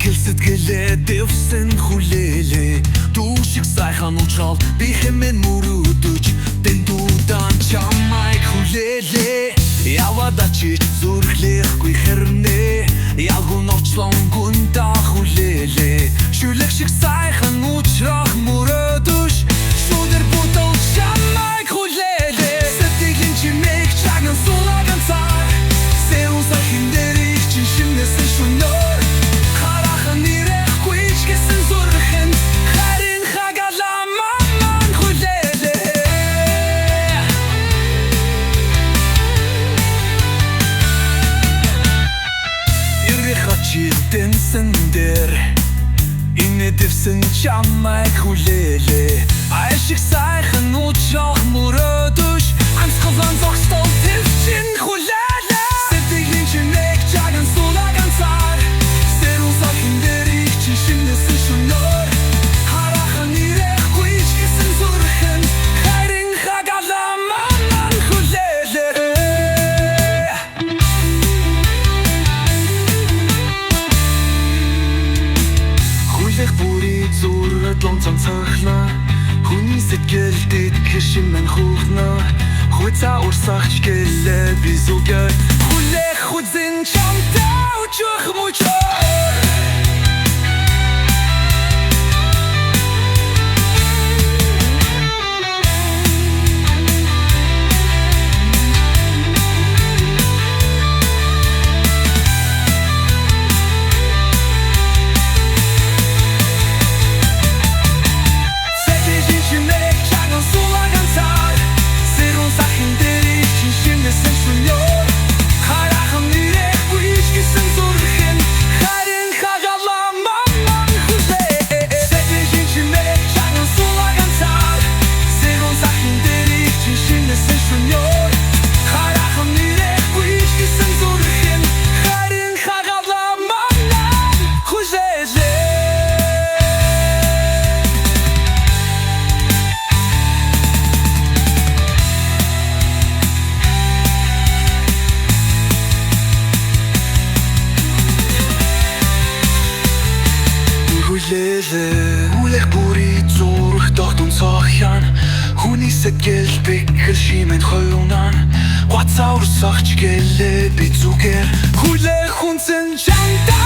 сэтгэлээ дэвсэн хүлээлээ дүүшиг сайхан уучрал би хэмээн мөрөөдөж дэндуудан чамайг хүлээлээ явадачиж зүрхлэхгүй хэрнээ ялгун орчлон гунда хүлээлээ шүлэг шиг сайхан уучрах мөрөөдөж шүдэр бутал чамайг хүлээлээ сэтгэлийн чимээг чагнан суулаган цаа сэрүүн сайхан дэрийг чин шинэсэн шүнөө Дэнсэн дээр инэдэвсэн чамайг хүлээлээ Айшиг сайхан уучрах мөрөөдөж Амсгалан зогстол төвчин хүлээлээ Сэтгэлийн чимээг чагнан суулаган цаар Сэрүүн сайхан дэрийг чин шинэсэн шөнөөр Хараахан ирэхгүй ч гэсэн зүрхэн Хайрын хагаламан хүлээлээ Бүрий зүрхэд лонцон цахна Хүний сэтгэлд хэшимэн хүүхнэ Хуйцаа урсахч гэлээ би зүгээр Хүлээх хүзэн чамтай учрах мучраа Хүлээх бүрий зүрх тогтун цохян Хүний сэтгэл бэхэр шимэн хойунан Хуацаа урсахч гэлээ би зүгээр Хүлээх хүнсэн чамтай